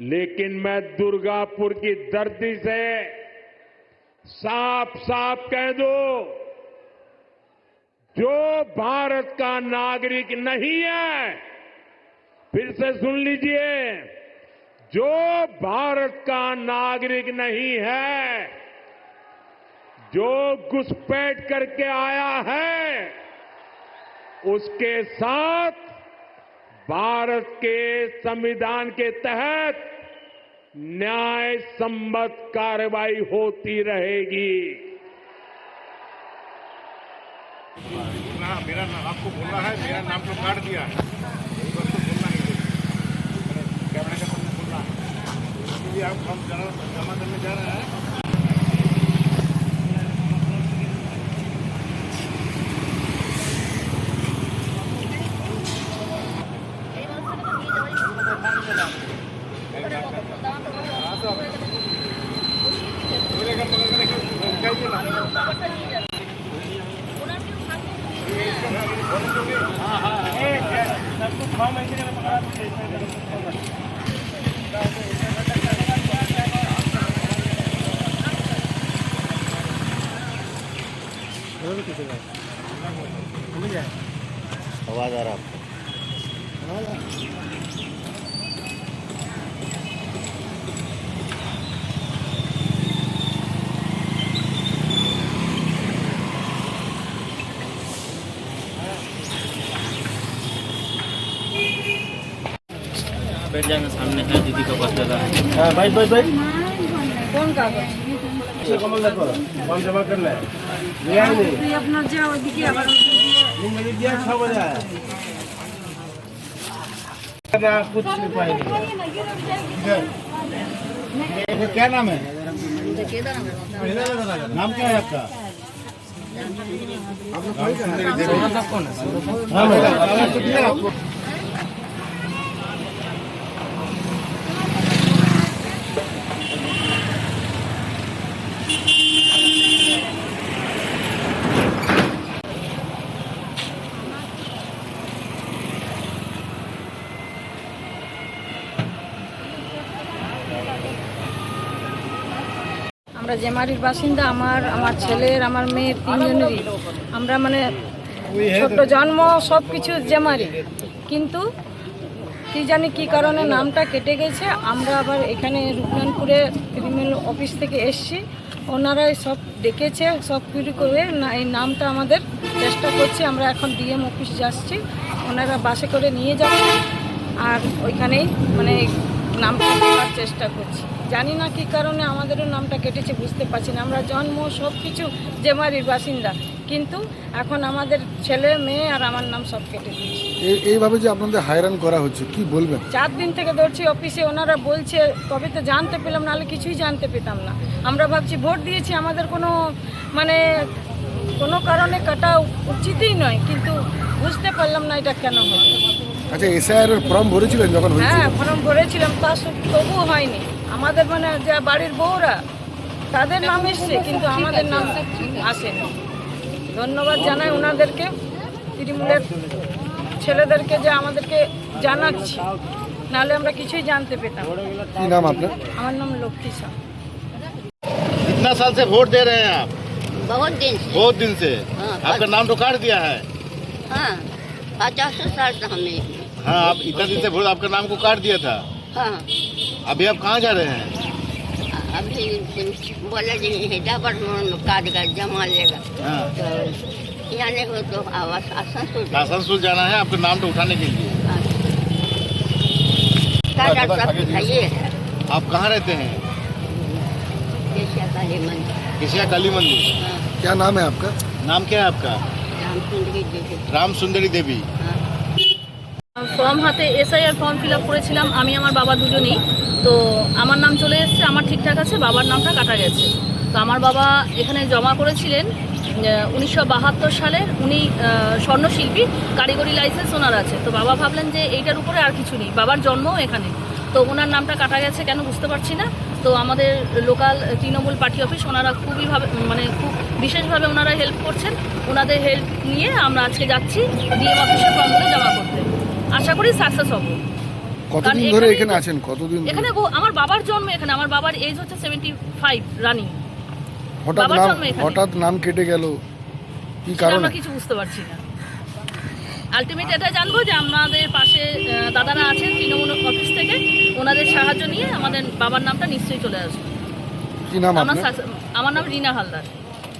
लेकिन मैं दुर्गापुर की धरती से साफ साफ कह दूं, जो भारत का नागरिक नहीं है, फिर से सुन लीजिए, जो भारत का नागरिक नहीं है, जो घुसपैठ करके आया है, उसके साथ भारत के संविधान के तहत न्याय सम्मत कार्रवाई होती रहेगी। मेरा नाम आपको बोलना है, मेरा नाम तो काट दिया है, बोलना नहीं, कैमरे के सामने बोलना है, इसलिए आप हम जमा करने जा रहे हैं। आवाज आ रहा है बैठ जाएंगे, सामने है दीदी का बस लगा है। हाँ, बैठ कौन कागज कमल देखो फॉर्म जमा करना है, लिया ही नहीं, अपना जाओ दिखिए अगर मेरी दिया 6 बजे है, कुछ नहीं पाएंगे। क्या नाम है? नाम क्या है आपका? हाँ, আমরা জেমারির বাসিন্দা, আমার ছেলের, আমার মেয়ের তিনজনেরই আমরা মানে ছোট জন্ম সব কিছু জেমারি, কিন্তু কি জানি কি কারণে নামটা কেটে গেছে। আমরা আবার এখানে রূপনানপুরে ক্রিমিনাল অফিস থেকে এসছি, ওনারাই সব ডেকেছে, সব কিছু করে না এই নামটা আমাদের চেষ্টা করছি। আমরা এখন ডিএম অফিস যাচ্ছি, ওনারা বাসে করে নিয়ে যাচ্ছে, আর ওইখানেই মানে নামটা দেওয়ার চেষ্টা করছি। জানি না কি কারণে আমাদেরও নামটা কেটেছে, বুঝতে পারছি না। আমরা জন্ম সব কিছু জেমারির বাসিন্দা, কিন্তু এখন আমাদের ছেলে মেয়ে আর আমার নাম সব কেটে দিয়েছে। এইভাবে যে আপনাদের হায়রান করা হচ্ছে, কি বলবেন? 4 দিন থেকে ধরছি অফিসে, ওনারা বলছে, তবে তো জানতে পেলাম, নাহলে কিছুই জানতে পেতাম না। আমরা ভাবছি ভোট দিয়েছি, আমাদের কোনো মানে কোনো কারণে কাটা উচিতই নয়, কিন্তু বুঝতে পারলাম না এটা কেন হয়। আচ্ছা, এসআইআর এর ফর্ম ভরেছিলেন যখন হয়েছিল? হ্যাঁ, ফর্ম ভরেছিলাম, তা তবুও হয়নি। আমাদের মানে যা বাড়ির বউরা তাদের নাম এসছে, কিন্তু আমাদের নাম আসেনি। ধন্যবাদ জানাই ওনাদেরকে, তৃণমূলের ছেলেদেরকে, যে আমাদেরকে জানাচ্ছি, নাহলে আমরা কিছুই জানতে পেতাম। কি নাম আপনার? আমার নাম লক্ষ্মী শাহ। कितना साल से वोट दे रहे हैं आप? बहुत दिन से। बहुत दिन से। हाँ, आपका नाम तो काट दिया है। हाँ, 50 साल से हमें। हाँ, आप इतना दिन से वोट आपका नाम को काट दिया था। हाँ, अभी आप कहाँ जा रहे हैं? अभी बोले जी हैदराबाद में काट कर जमा लेगा, हाँ, तो जाने को तो आवास आसनसोल आसनसोल जाना है आपके नाम तो उठाने के लिए। सब दिखाइए। आप कहाँ रहते हैं? एशिया काली मंदिर। एशिया काली मंदिर। हाँ, क्या नाम है आपका? नाम क्या है आपका? रामचंद्री देवी। राम सुंदरी देवी। हाँ, ফর্ম হাতে এসআইআর ফর্ম ফিল আপ করেছিলাম আমি, আমার বাবা দুজনেই। তো আমার নাম চলে এসেছে, আমার ঠিকঠাক আছে, বাবার নামটা কাটা গেছে। তো আমার বাবা এখানে জমা করেছিলেন 1972 সালের, উনি স্বর্ণশিল্পী, কারিগরি লাইসেন্স ওনার আছে। তো বাবা ভাবলেন যে এইটার উপরে আর কিছু নেই, বাবার জন্মও এখানে, তো ওনার নামটা কাটা গেছে কেন বুঝতে পারছি না। তো আমাদের লোকাল তৃণমূল পার্টি অফিস, ওনারা মানে খুব বিশেষভাবে ওনারা হেল্প করছেন। ওনাদের হেল্প নিয়ে আমরা আজকে যাচ্ছি ডিএম অফিসে ফর্মগুলো জমা করতে। আশা করি সাকসেস হব। কতদিন কারণ ধরে এখানেই এখানে তো- আছেন? কতদিন ধরে? এখানে আমার বাবার জন্ম এখানে, আমার বাবার এজ হচ্ছে 75 রানিং। হঠাৎ বাবার নাম জন্ম এখানে। হঠাৎ নাম কেটে গেল কি সেটা কারণে? আমরা কিছু বুঝতে পারছি না। আলটিমেট এটা জানবো যে আমাদের পাশে দাদারা আছেন তৃণমূল অফিস থেকে, ওনাদের সাহায্য নিয়ে আমাদের বাবার নামটা নিশ্চয়ই চলে আসবে। কি নাম আপনার? আমার নাম রিনা হালদার।